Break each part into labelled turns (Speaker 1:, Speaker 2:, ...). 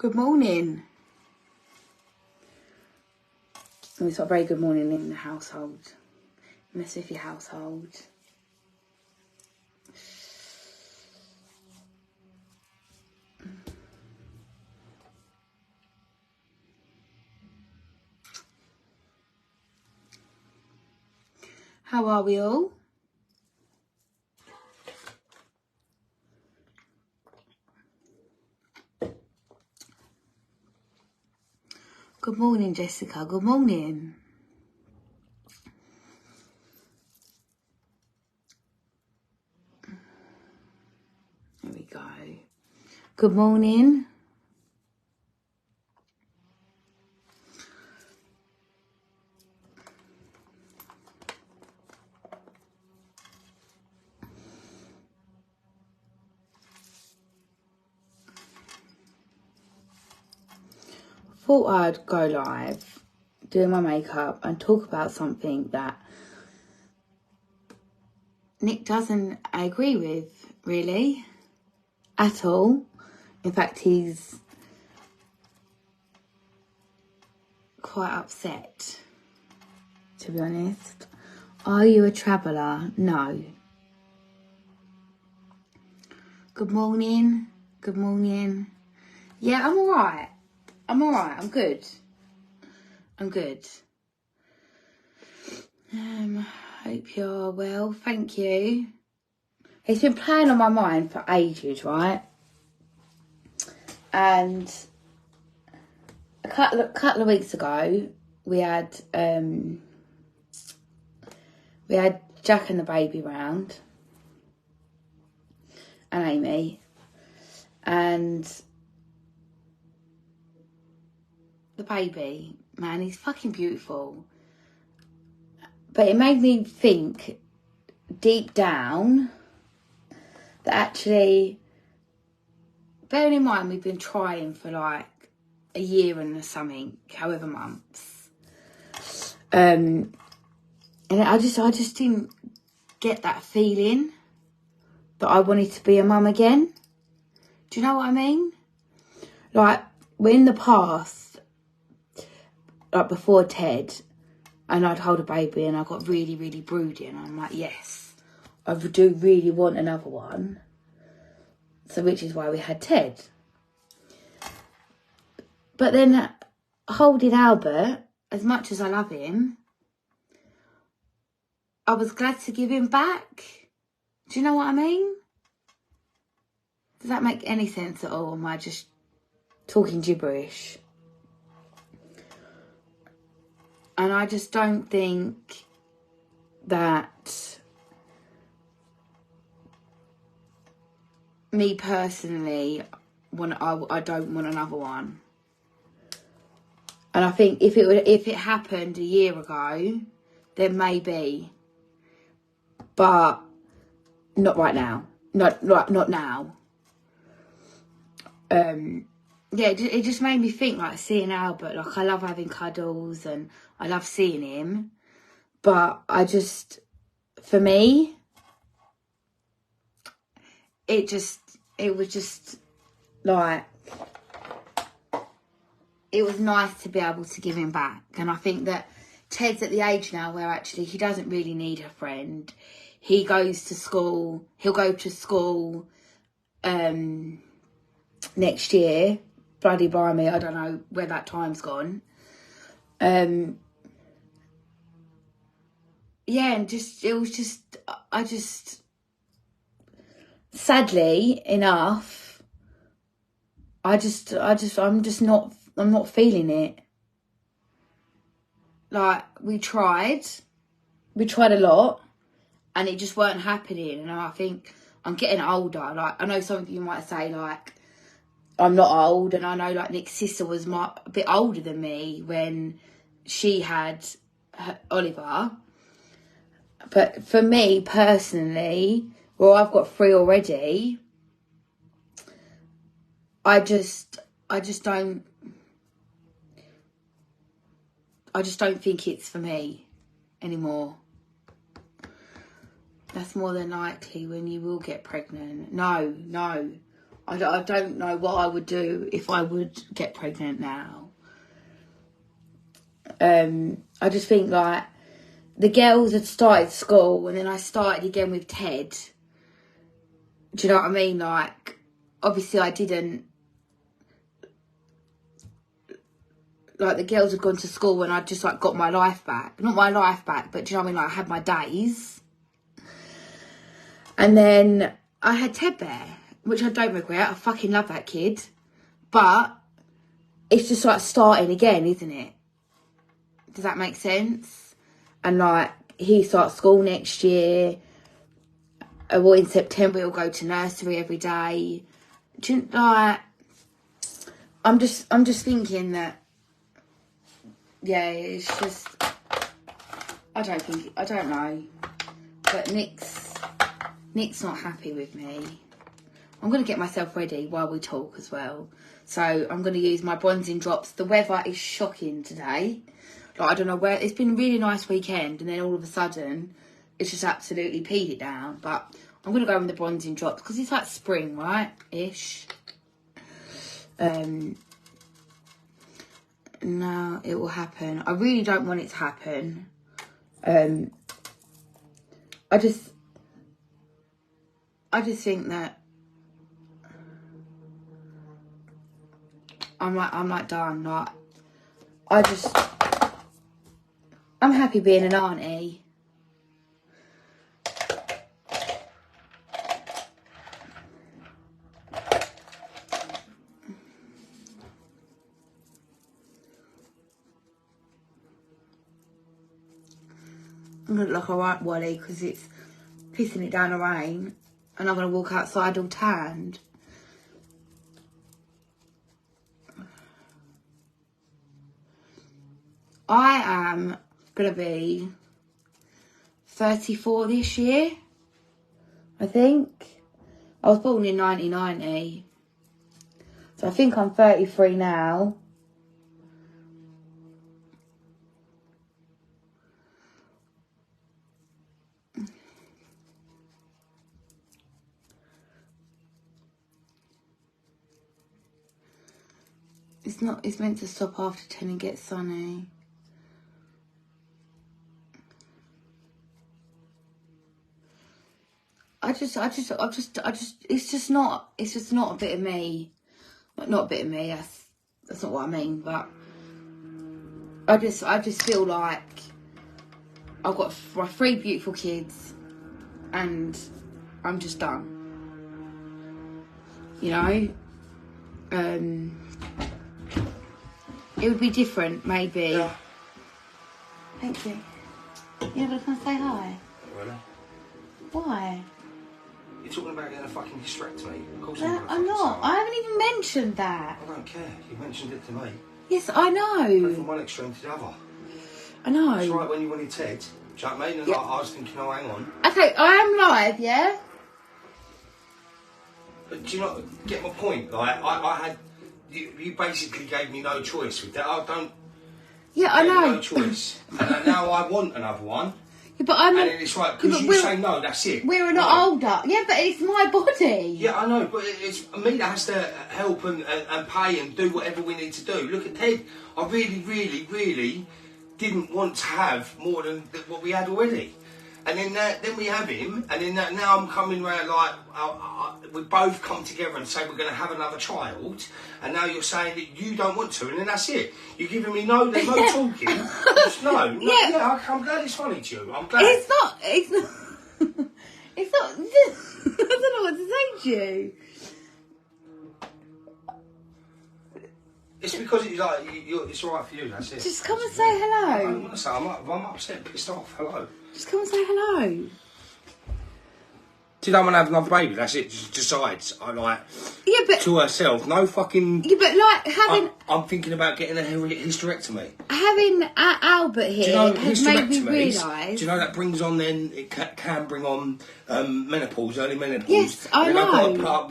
Speaker 1: Good morning. It's not a very good morning in the household. Mess with your household. How are we all? Good morning, Jessica. Good morning. There we go. Good morning. Thought I'd go live, doing my makeup and talk about something that Nick doesn't agree with, really, at all. In fact, he's quite upset, to be honest. Are you a traveller? No. Good morning. Good morning. Yeah, I'm alright. I'm good. Hope you're well. Thank you. It's been playing on my mind for ages, right? And a couple of weeks ago, we had Jack and the baby round, and Amy, and the baby, man, he's fucking beautiful. But it made me think deep down that actually, bearing in mind we've been trying for like a year and something, however months, and I just didn't get that feeling that I wanted to be a mum again. Do you know what I mean? Like, we're in the past, like before Ted, and I'd hold a baby and I got really, really broody, and I'm like, yes, I do really want another one. So, which is why we had Ted. But then holding Albert, as much as I love him, I was glad to give him back. Do you know what I mean? Does that make any sense at all? Or am I just talking gibberish? And I just don't think that, me personally, I don't want another one. And I think if it happened a year ago, then maybe, but not right now. Not now. Yeah, it just made me think, like, seeing Albert, like, I love having cuddles and I love seeing him, but for me, it was just like, it was nice to be able to give him back. And I think that Ted's at the age now where actually he doesn't really need a friend. He goes to school, he'll go to school next year. Bloody blimey, I don't know where that time's gone. Yeah, and sadly enough, I'm not feeling it. Like, we tried a lot, and it just weren't happening. And I think I'm getting older. Like, I know some of you might say, like, I'm not old, and I know, like, Nick's sister was a bit older than me when she had Oliver. But for me personally, well, I've got 3 already. I just don't think it's for me anymore. That's more than likely when you will get pregnant. No. I don't know what I would do if I would get pregnant now. I just think, like, the girls had started school and then I started again with Ted. Do you know what I mean? Like, obviously I didn't... Like, the girls had gone to school and I just, like, got my life back. Not my life back, but do you know what I mean? Like, I had my days. And then I had Ted Bear, which I don't regret. I fucking love that kid. But it's just, like, starting again, isn't it? Does that make sense? And, like, he starts school next year. Well, in September, he'll go to nursery every day. Do you, like, I'm just thinking that, yeah, it's just, I don't know. But Nick's not happy with me. I'm going to get myself ready while we talk as well. So I'm going to use my bronzing drops. The weather is shocking today. Like, I don't know where, it's been a really nice weekend and then all of a sudden it's just absolutely peed it down. But I'm going to go with the bronzing drops because it's like spring, right? Ish. No, it will happen. I really don't want it to happen. I just think that I'm like done. Like, I'm happy being an auntie. I'm going to look like a right Wally because it's pissing it down the rain. And I'm going to walk outside all tanned. I am going to be 34 this year, I think. I was born in 1990. So I think I'm 33 now. It's meant to stop after 10 and get sunny. It's just not a bit of me. Not a bit of me, that's not what I mean, but I just feel like I've got my 3 beautiful kids and I'm just done. You know? It would be different, maybe.
Speaker 2: Yeah.
Speaker 1: Thank you. You're not gonna come say hi?
Speaker 2: Really?
Speaker 1: Why?
Speaker 2: You're talking about getting a fucking hysterectomy. Of course
Speaker 1: I'm not. I haven't even mentioned that.
Speaker 2: I don't care. You mentioned it to me.
Speaker 1: Yes, I
Speaker 2: Go
Speaker 1: know.
Speaker 2: from one extreme to the other.
Speaker 1: I know.
Speaker 2: It's right when you wanted Ted. Do you know what I mean? And
Speaker 1: Yeah.
Speaker 2: I was thinking, oh, hang on.
Speaker 1: Okay, I am live, yeah?
Speaker 2: But do you not get my point? Like, I had... You basically gave me no choice with that. I don't...
Speaker 1: Yeah, I know.
Speaker 2: No choice. And now I want another one.
Speaker 1: Yeah, but I'm
Speaker 2: And then it's right, because you say no, that's it.
Speaker 1: We're not
Speaker 2: No.
Speaker 1: older. Yeah, but it's my body.
Speaker 2: Yeah, I know, but it's me that has to help and pay and do whatever we need to do. Look at Ted. I really, really, really didn't want to have more than what we had already. And then we have him, and then now I'm coming round like, we both come together and say we're going to have another child, and now you're saying that you don't want to, and then that's it. You're giving me there's no talking. Just no. Yeah, I'm glad it's funny to you. I'm glad.
Speaker 1: It's not. It's not. I don't know what to say to you.
Speaker 2: It's because it's like it's all right for you. That's it.
Speaker 1: Just come and say hello.
Speaker 2: I don't want to say. I'm upset, pissed off. Hello.
Speaker 1: Just come and say hello.
Speaker 2: She don't want to have another baby, that's it. She decides. I like...
Speaker 1: Yeah, but...
Speaker 2: To herself. No fucking...
Speaker 1: Yeah, but like having...
Speaker 2: I'm thinking about getting a hysterectomy.
Speaker 1: Having Albert here,
Speaker 2: do you know,
Speaker 1: has made me realise...
Speaker 2: Do you know that brings on then... It can bring on menopause, early menopause.
Speaker 1: Yes, I know.
Speaker 2: And I've got to put up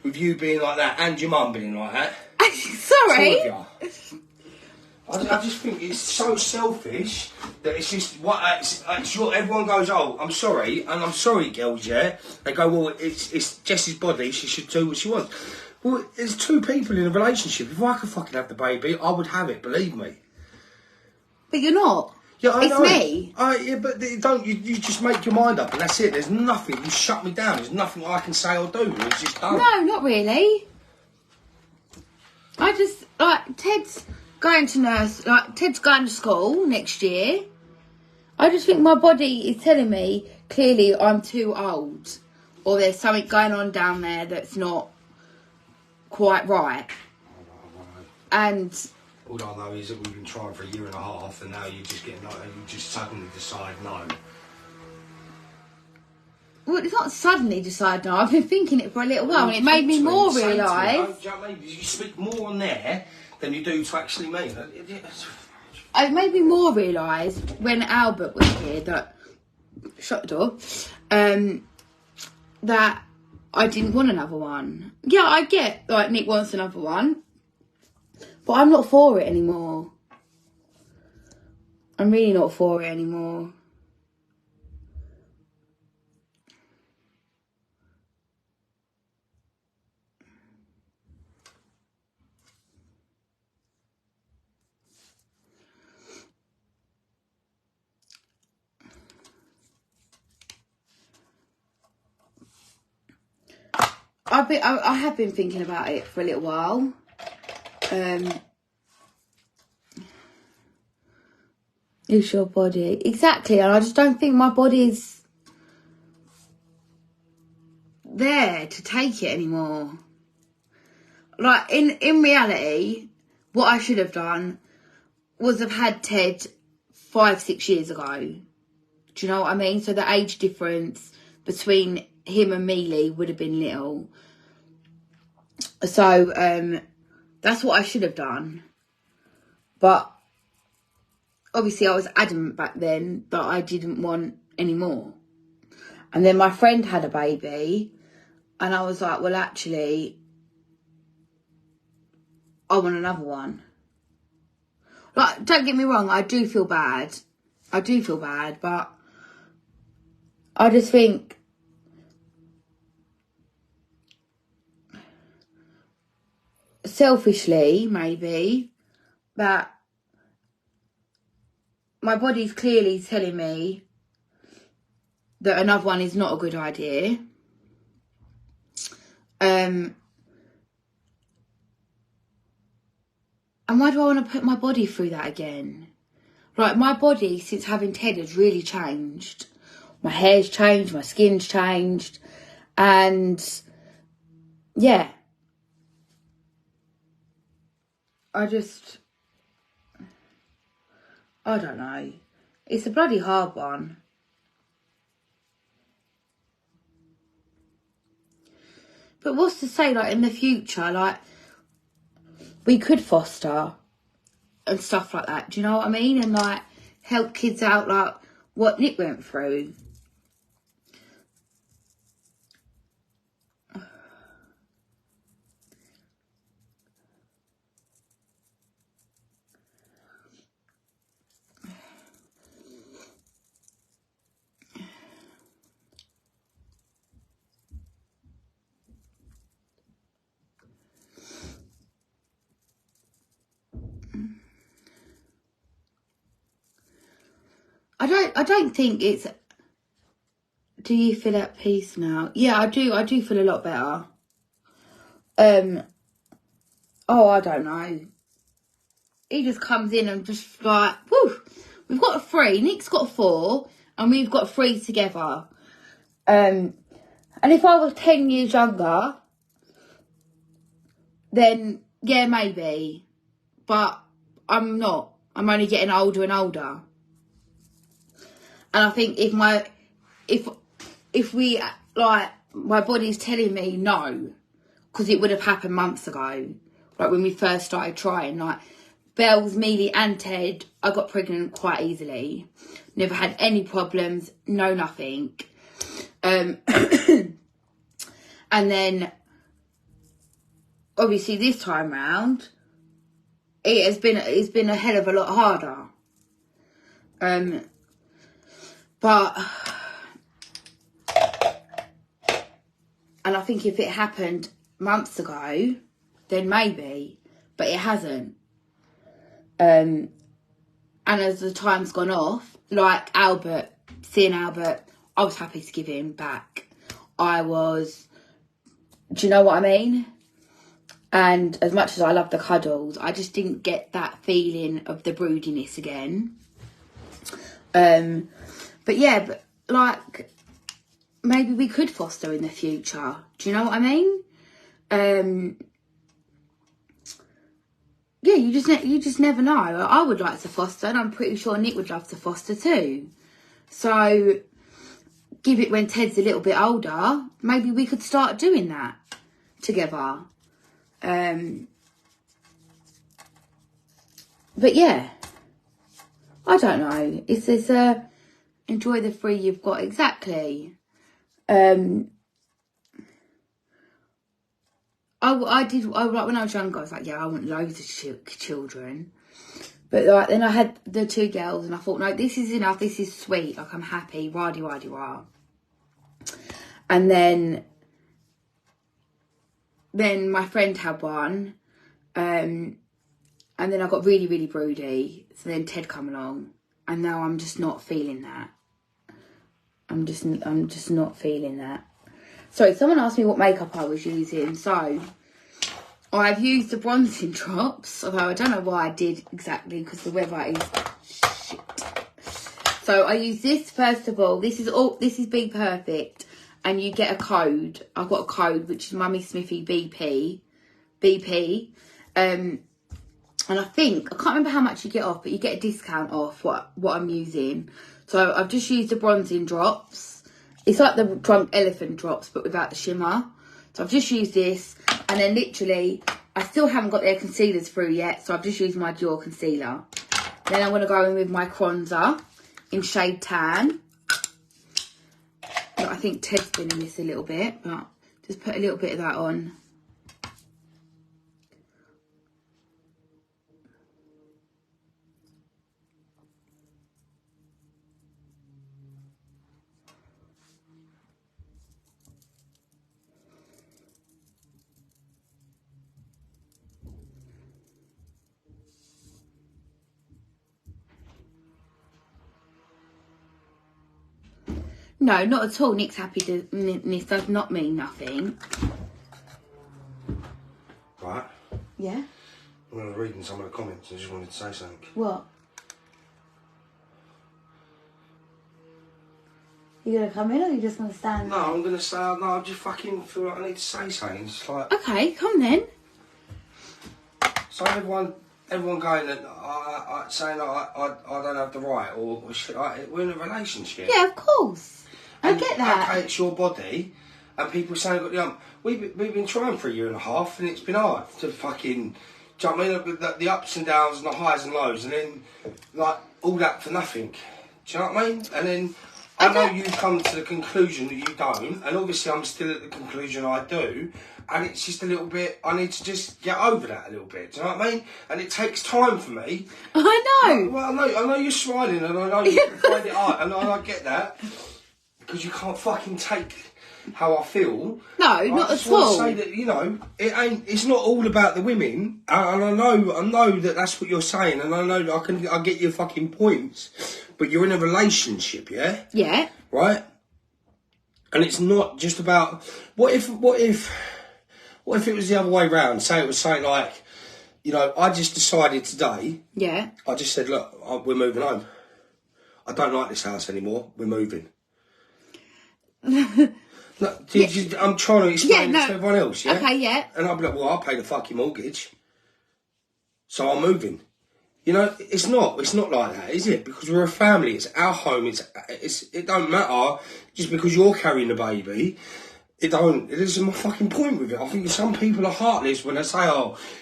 Speaker 2: with you being like that and your mum being like that.
Speaker 1: Sorry?
Speaker 2: Two of you. I just think it's so selfish that it's just it's your, everyone goes, oh, I'm sorry, and I'm sorry, girls, yeah. They go, well, it's Jess's body, she should do what she wants. Well, there's two people in a relationship. If I could fucking have the baby, I would have it, believe me.
Speaker 1: But you're not.
Speaker 2: Yeah, I know.
Speaker 1: It's me.
Speaker 2: Yeah, but you just make your mind up and that's it. There's nothing, you shut me down. There's nothing I can say or do. It's just done.
Speaker 1: No, not really. I just, like, Ted's going to school next year. I just think my body is telling me, clearly, I'm too old. Or there's something going on down there that's not quite right. And
Speaker 2: all I know is that we've been trying for a year and a half, and now you're just getting like, you just suddenly decide no.
Speaker 1: Well, it's not suddenly decide no. I've been thinking it for a little while, and it made me more realise.
Speaker 2: Do you know what I mean? You speak more on there than you do to actually mean.
Speaker 1: It made me more realise when Albert was here that shut the door. That I didn't want another one. Yeah, I get like Nick wants another one, but I'm not for it anymore. I'm really not for it anymore. I have been thinking about it for a little while. It's your body. Exactly, and I just don't think my body's there to take it anymore. Like, in reality, what I should have done was have had Ted 5-6 years ago. Do you know what I mean? So the age difference between him and Mealy would have been little. So that's what I should have done. But obviously I was adamant back then that I didn't want any more. And then my friend had a baby and I was like, well, actually, I want another one. Like, don't get me wrong, I do feel bad. But I just think selfishly, maybe, that my body's clearly telling me that another one is not a good idea. And why do I want to put my body through that again? Like, my body, since having Ted, has really changed. My hair's changed, my skin's changed. And, yeah. I don't know. It's a bloody hard one. But what's to say, like, in the future, like, we could foster and stuff like that. Do you know what I mean? And, like, help kids out, like, what Nick went through. I don't think it's... Do you feel at peace now? Yeah, I do feel a lot better. Oh, I don't know. He just comes in and just like, whoo, we've got a 3, Nick's got a 4, and we've got 3 together. And if I was 10 years younger, then yeah, maybe. But I'm not. I'm only getting older and older. And I think if my body's telling me no, because it would have happened months ago, like when we first started trying, like Bells, Mealy and Ted, I got pregnant quite easily. Never had any problems, no nothing. And then, obviously this time round, it's been a hell of a lot harder. But, and I think if it happened months ago, then maybe, but it hasn't. And as the time's gone off, like seeing Albert, I was happy to give him back. Do you know what I mean? And as much as I love the cuddles, I just didn't get that feeling of the broodiness again. But yeah, like, maybe we could foster in the future. Do you know what I mean? Yeah, you just never know. I would like to foster, and I'm pretty sure Nick would love to foster too. So, give it when Ted's a little bit older. Maybe we could start doing that together. But yeah, I don't know. It says enjoy the 3 you've got. Exactly. I did like when I was younger. I was like, yeah, I want loads of children. But like then I had the 2 girls, and I thought, no, this is enough. This is sweet. Like, I'm happy. Rah. And then my friend had one, and then I got really, really broody. So then Ted come along, and now I'm just not feeling that. I'm just not feeling that. Sorry, someone asked me what makeup I was using. So I've used the bronzing drops, although I don't know why I did exactly, because the weather is shit. So I use this first of all. This is Be Perfect. And you get a code. I've got a code, which is Mummy Smithy BP. And I think, I can't remember how much you get off, but you get a discount off what I'm using. So I've just used the bronzing drops. It's like the Drunk Elephant drops, but without the shimmer. So I've just used this. And then literally, I still haven't got their concealers through yet. So I've just used my Dior concealer. Then I'm going to go in with my bronzer in shade Tan. I think Ted's been in this a little bit, but just put a little bit of that on. No, not at all. Nick's happiness does not mean nothing.
Speaker 2: Right.
Speaker 1: Yeah?
Speaker 2: I'm going to read in some of the comments. I just wanted to say something.
Speaker 1: What? You going to come in, or you just going to stand there?
Speaker 2: No, I'm going to say, no, I just fucking feel like I need to say something. It's like...
Speaker 1: Okay, come then.
Speaker 2: So everyone going and saying I don't have the right, or shit, we're in a relationship.
Speaker 1: Yeah, of course. I get that.
Speaker 2: Okay, it's your body, and people saying, we've been trying for 1.5 years, and it's been hard to fucking, do you know what I mean? The ups and downs and the highs and lows, and then, like, all that for nothing. Do you know what I mean? And then, I know you've come to the conclusion that you don't, and obviously I'm still at the conclusion I do, and it's just a little bit, I need to just get over that a little bit, do you know what I mean? And it takes time for me.
Speaker 1: I know.
Speaker 2: Well, I know you're smiling, and I know you find it hard, and I get that. Because you can't fucking take how I feel.
Speaker 1: No, not at all.
Speaker 2: I just want to say that, it's not all about the women. And I know that that's what you're saying, and I know I get your fucking points. But you're in a relationship, yeah?
Speaker 1: Yeah.
Speaker 2: Right? And it's not just about, what if it was the other way round? Say it was something like, I just decided today.
Speaker 1: Yeah.
Speaker 2: I just said, look, we're moving home. I don't like this house anymore. We're moving. Look, I'm trying to explain it to everyone else, yeah?
Speaker 1: Okay, yeah.
Speaker 2: And I'll be like, well, I'll pay the fucking mortgage. So I'm moving. It's not like that, is it? Because we're a family, it's our home, it don't matter just because you're carrying the baby. It isn't my fucking point with it. I think some people are heartless when they say,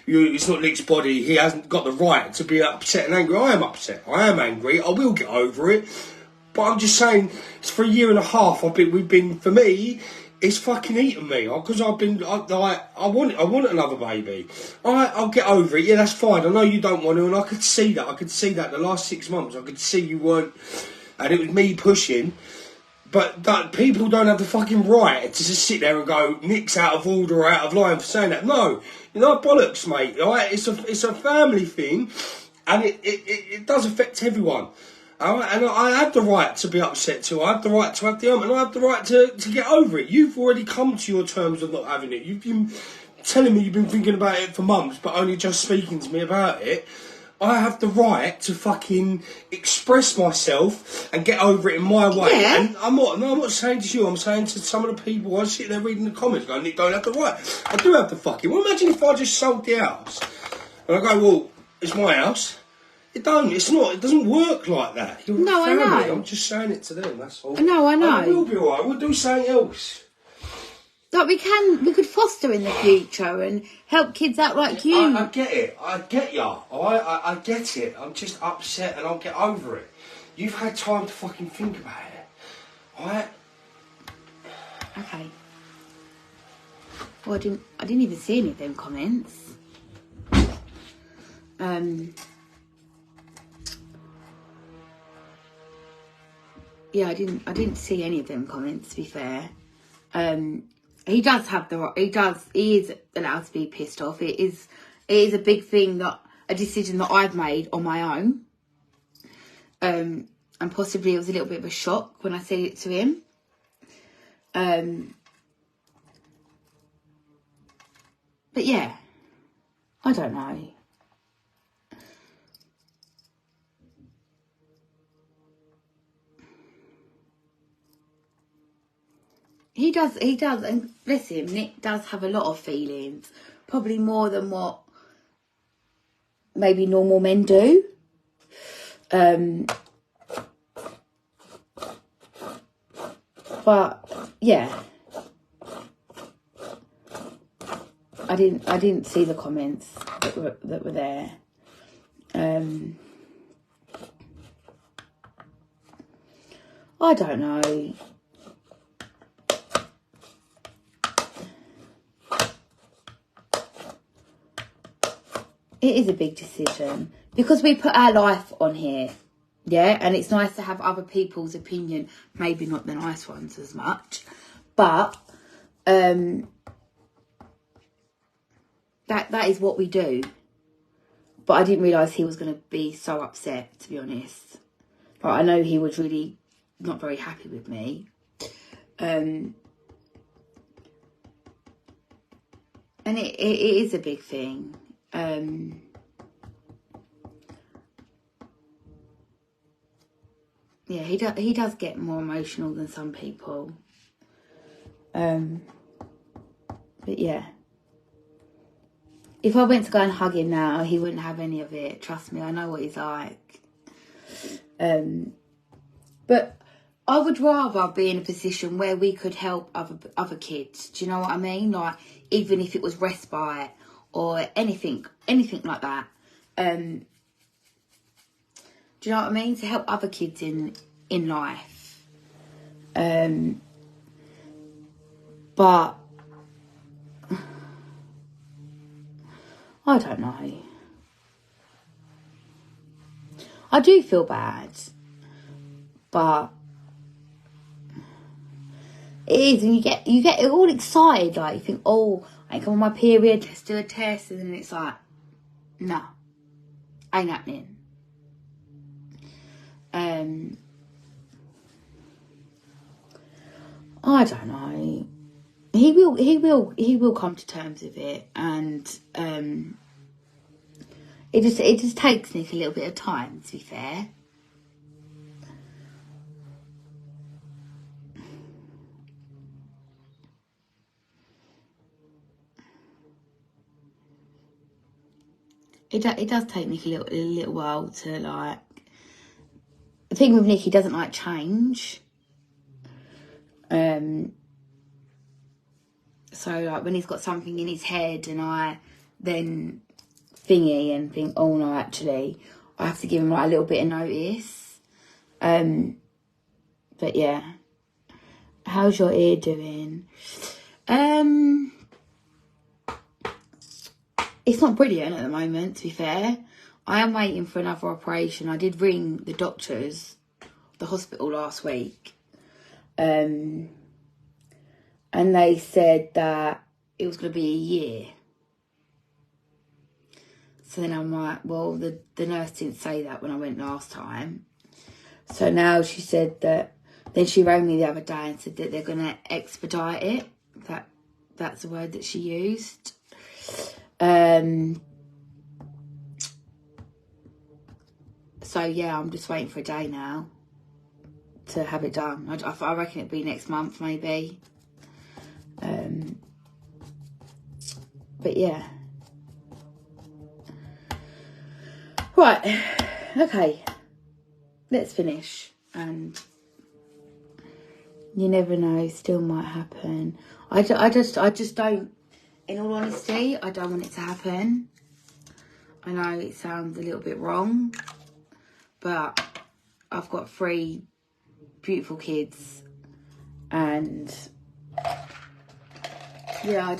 Speaker 2: it's not Nick's body, he hasn't got the right to be upset and angry. I am upset, I am angry, I will get over it. But I'm just saying, it's for 1.5 years, for me, it's fucking eaten me because I want another baby. I'll get over it. Yeah, that's fine. I know you don't want to, and I could see that. The last 6 months, I could see you weren't, and it was me pushing. But people don't have the fucking right to just sit there and go, Nick's out of order or out of line for saying that. No, bollocks, mate. Right? It's a family thing, and it does affect everyone. And I have the right to be upset too. I have the right to have the and I have the right to get over it. You've already come to your terms of not having it. You've been telling me you've been thinking about it for months, but only just speaking to me about it. I have the right to fucking express myself and get over it in my way.
Speaker 1: Yeah.
Speaker 2: And I'm not saying to you, I'm saying to some of the people I sit there reading the comments going, Nick don't have the right. I do have the fucking... Well, imagine if I just sold the house. And I go, well, it's my house. It doesn't work like that. You're
Speaker 1: no,
Speaker 2: family.
Speaker 1: I know.
Speaker 2: I'm just saying it to them, that's all.
Speaker 1: No, I know.
Speaker 2: And it will be alright, we'll do something else.
Speaker 1: Like we could foster in the future and help kids out like you.
Speaker 2: I get it. I get ya. I get it. I'm just upset and I'll get over it. You've had time to fucking think about it. Alright?
Speaker 1: Okay. Well, I didn't even see any of them comments. Yeah, I didn't see any of them comments, to be fair. He does have the right. He is allowed to be pissed off. It is a big thing, a decision that I've made on my own. And possibly it was a little bit of a shock when I said it to him. But yeah, I don't know. He does, and bless him, Nick does have a lot of feelings. Probably more than what maybe normal men do. But yeah, I didn't see the comments that were there. I don't know. It is a big decision because we put our life on here, yeah, and it's nice to have other people's opinion, maybe not the nice ones as much, but that is what we do. But I didn't realise he was going to be so upset, to be honest. But I know he was really not very happy with me. And it is a big thing. Yeah, he does get more emotional than some people. But yeah. If I went to go and hug him now, he wouldn't have any of it. Trust me, I know what he's like. But I would rather be in a position where we could help other kids. Do you know what I mean? Like, even if it was respite or anything like that. Do you know what I mean? To help other kids in life. But I don't know. I do feel bad, but it is, and you get all excited, like you think, oh, I come on my period, let's do a test, and then it's like, no, ain't happening. I don't know. He will come to terms with it, and it just takes Nick a little bit of time, to be fair. It does take Nick a little while to, like... The thing with Nick, he doesn't like change. So, like, when he's got something in his head and I then thingy and think, oh, no, actually, I have to give him, like, a little bit of notice. But, yeah. How's your ear doing? It's not brilliant at the moment, to be fair. I am waiting for another operation. I did ring the doctors, the hospital last week. And they said that it was going to be a year. So then I'm like, well, the nurse didn't say that when I went last time. So now she said that, then she rang me the other day and said that they're going to expedite it. That's the word that she used. So yeah, I'm just waiting for a day now to have it done. I reckon it'll be next month, maybe. But yeah. Right, okay. Let's finish. And you never know, still might happen. I just don't, in all honesty, I don't want it to happen. I know it sounds a little bit wrong, but I've got 3 beautiful kids, and yeah, I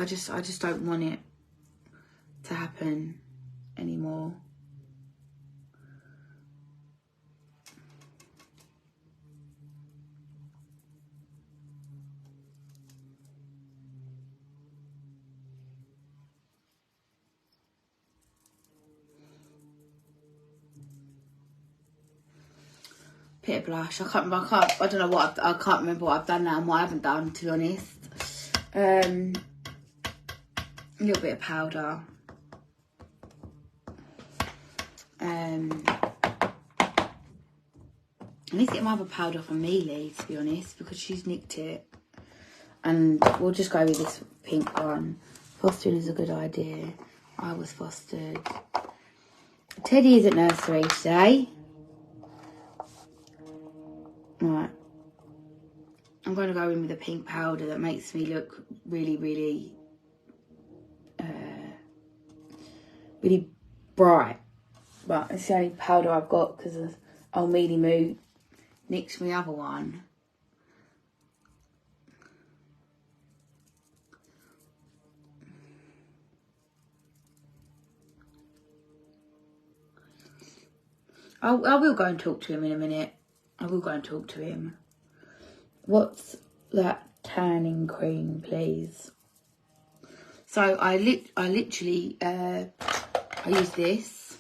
Speaker 1: just don't want it to happen anymore. Bit of blush. I don't know what I can't remember what I've done now and what I haven't done, to be honest. A little bit of powder. I need to get my other powder from Mealy, to be honest, because she's nicked it. And we'll just go with this pink one. Fostering is a good idea. I was fostered. Teddy is at nursery today. Right. I'm going to go in with a pink powder that makes me look really, really, really bright. But it's the only powder I've got because of old Mealy Moo nicked my other one. I will go and talk to him in a minute. I will go and talk to him. What's that tanning cream, please? So I literally I use this.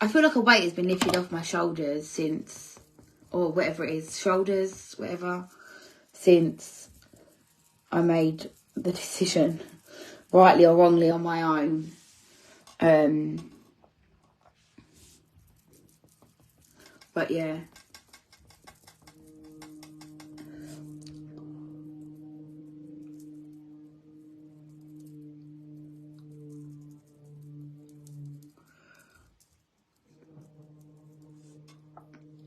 Speaker 1: I feel like a weight has been lifted off my shoulders since, or whatever it is, shoulders, whatever, since I made the decision, rightly or wrongly, on my own. But yeah.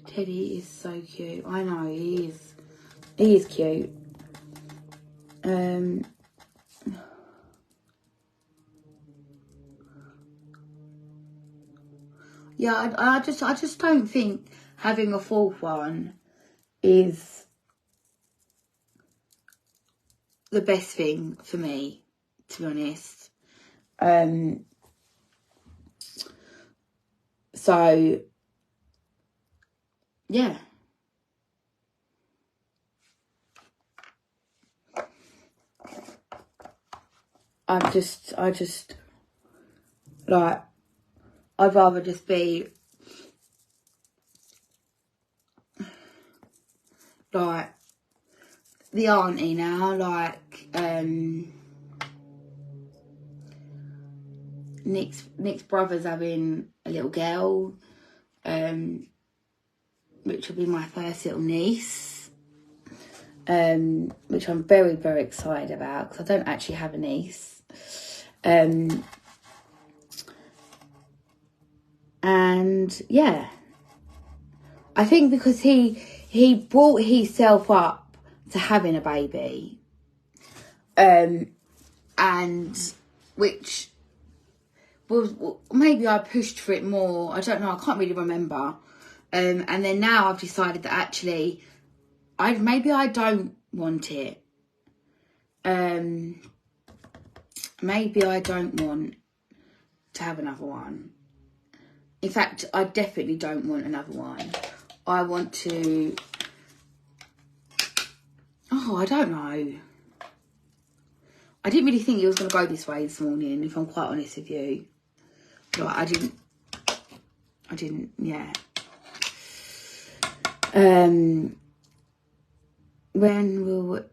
Speaker 1: Teddy is so cute. I know, he is. He is cute. Yeah, I just don't think having a 4th one is the best thing for me, to be honest. So yeah. I just like, I'd rather just be like the auntie now, like Nick's brother's having a little girl, which will be my first little niece, which I'm very, very excited about because I don't actually have a niece. And yeah, I think because he brought himself up to having a baby, and which was, maybe I pushed for it more. I don't know. I can't really remember. And then now I've decided that actually, maybe I don't want it. Maybe I don't want to have another one. In fact, I definitely don't want another one. I want to... Oh, I don't know. I didn't really think it was going to go this way this morning, if I'm quite honest with you. Like, I didn't, yeah. When will...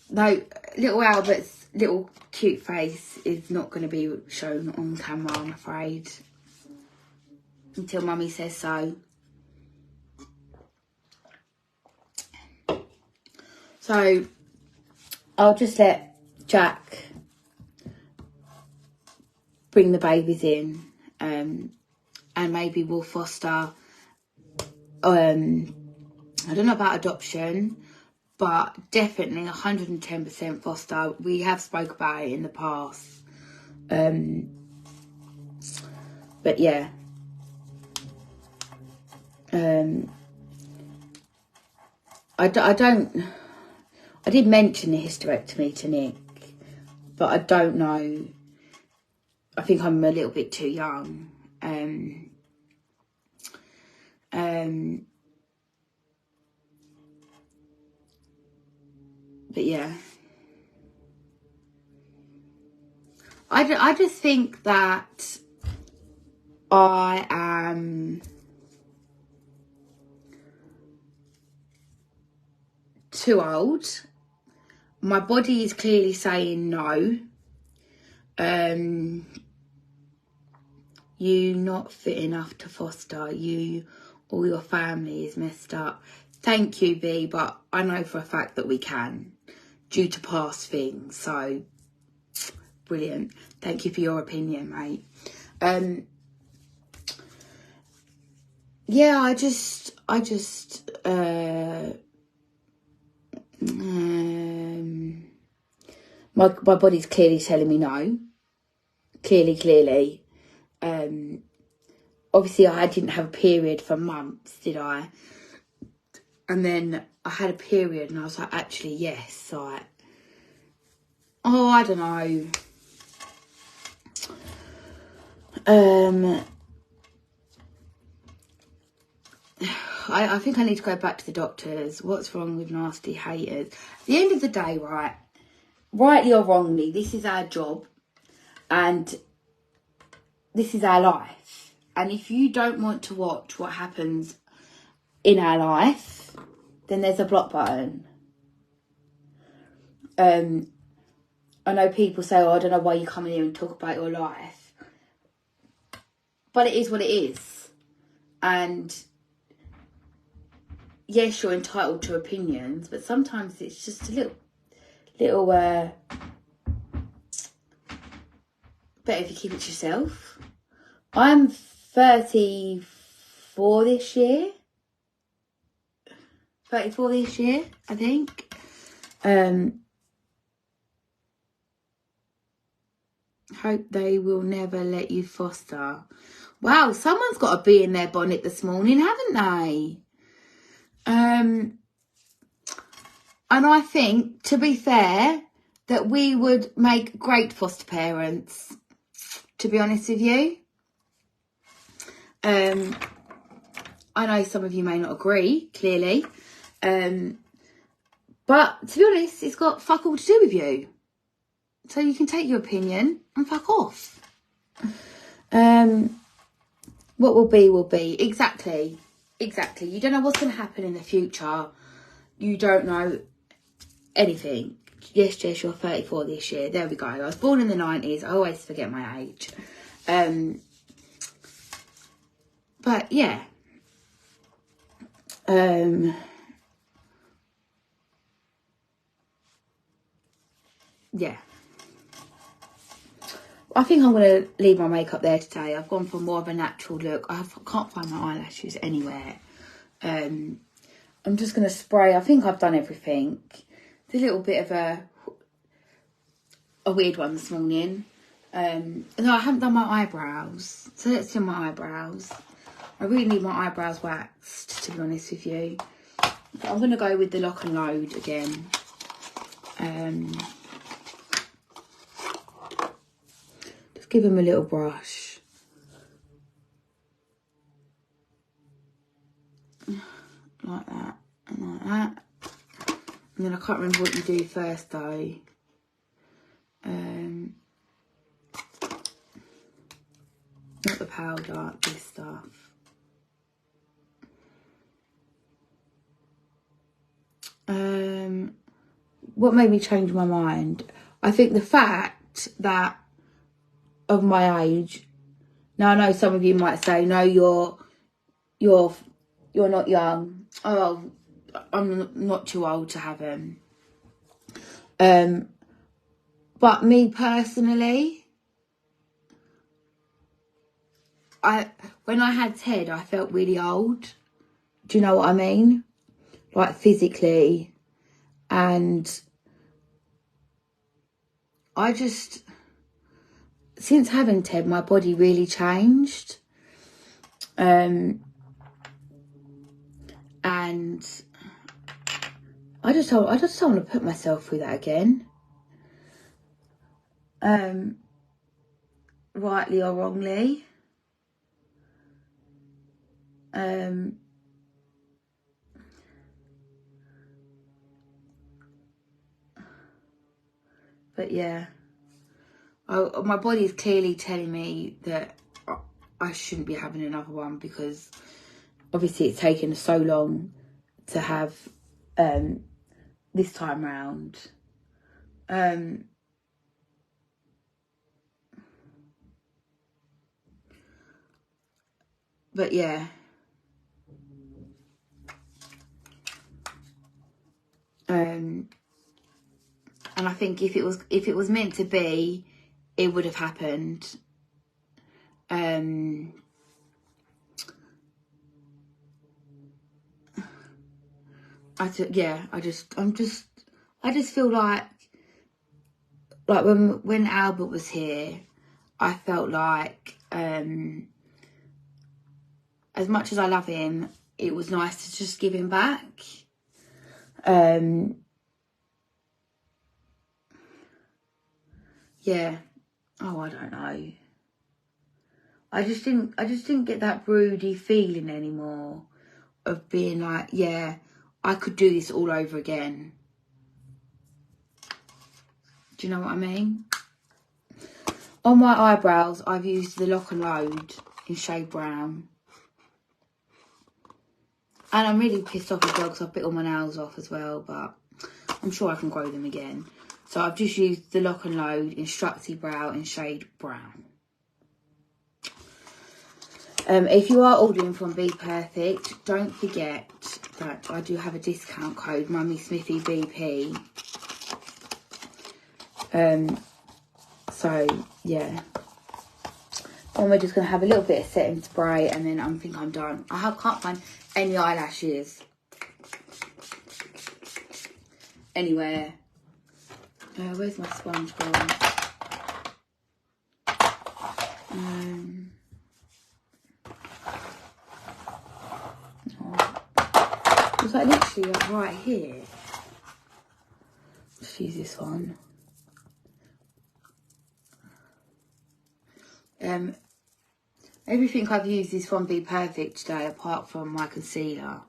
Speaker 1: No, little Albert's little cute face is not going to be shown on camera, I'm afraid. Until Mummy says so. So, I'll just let Jack bring the babies in, and maybe we'll foster, I don't know about adoption, but definitely 110% foster. We have spoke about it in the past. But yeah. I did mention the hysterectomy to Nick, but I don't know. I think I'm a little bit too young. But yeah. I just think that I am too old. My body is clearly saying no. You not fit enough to foster. You or your family is messed up. Thank you, B, but I know for a fact that we can, due to past things. So, brilliant. Thank you for your opinion, mate. Yeah, my body's clearly telling me no. Clearly. Obviously I didn't have a period for months, did I? And then I had a period and I was like, actually, yes. Like, oh, I don't know. I think I need to go back to the doctors. What's wrong with nasty haters? At the end of the day, right, rightly or wrongly, this is our job and this is our life. And if you don't want to watch what happens in our life, then there's a block button. I know people say, oh, I don't know why you come in here and talk about your life. But it is what it is. And yes, you're entitled to opinions, but sometimes it's just a little better if you keep it to yourself. I'm 34 this year. 34 this year, I think. Hope they will never let you foster. Wow, someone's got a bee in their bonnet this morning, haven't they? And I think, to be fair, that we would make great foster parents, to be honest with you. I know some of you may not agree, clearly. But to be honest, it's got fuck all to do with you. So you can take your opinion and fuck off. What will be, will be. Exactly. You don't know what's going to happen in the future. You don't know anything. Yes, Jess, you're 34 this year. There we go. I was born in the 90s. I always forget my age. But yeah. Yeah. I think I'm going to leave my makeup there today. I've gone for more of a natural look. I can't find my eyelashes anywhere. I'm just going to spray. I think I've done everything. It's a little bit of a weird one this morning. No, I haven't done my eyebrows. So let's do my eyebrows. I really need my eyebrows waxed, to be honest with you. But I'm going to go with the Lock and Load again. Just give them a little brush. Like that and like that. And then I can't remember what you do first though. Not the powder, this stuff. What made me change my mind? I think the fact that of my age. Now I know some of you might say, no, you're not young. Oh, I'm not too old to have them. But me personally, when I had Ted, I felt really old. Do you know what I mean? Like physically. And I just, since having Ted, my body really changed. And I just don't want to put myself through that again. Rightly or wrongly. But yeah, my body is clearly telling me that I shouldn't be having another one, because obviously it's taken so long to have this time round. But yeah. And I think if it was meant to be, it would have happened. I just feel like when Albert was here, I felt like as much as I love him, it was nice to just give him back. Yeah. Oh, I don't know. I just didn't get that broody feeling anymore of being like, yeah, I could do this all over again. Do you know what I mean? On my eyebrows, I've used the Lock and Load in shade brown. And I'm really pissed off as well because I've bit all my nails off as well, but I'm sure I can grow them again. So I've just used the Lock and Load Instructy Brow in shade brown. If you are ordering from Be Perfect, don't forget that I do have a discount code, Mummy Smithy BP. So yeah. And we're just gonna have a little bit of setting spray, and then I think I'm done. I can't find any eyelashes anywhere. Where's my sponge gone? It's like literally like right here. Let's use this one. Everything I've used is from Be Perfect today, apart from my concealer.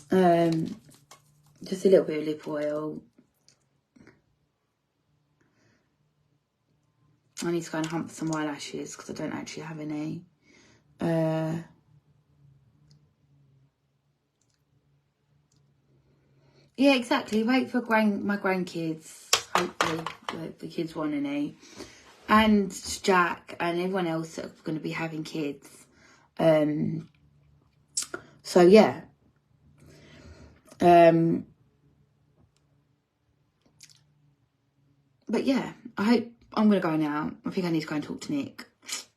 Speaker 1: Just a little bit of lip oil. I need to go and hunt for some eyelashes because I don't actually have any. Yeah, exactly. Wait for my grandkids. Hopefully the kids want any. And Jack and everyone else that are going to be having kids. So yeah. But yeah, I'm going to go now. I think I need to go and talk to Nick.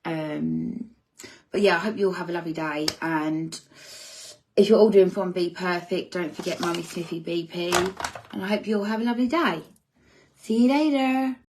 Speaker 1: But yeah, I hope you all have a lovely day, and if you're ordering from Be Perfect, don't forget Mummy Smithy BP. And I hope you all have a lovely day. See you later.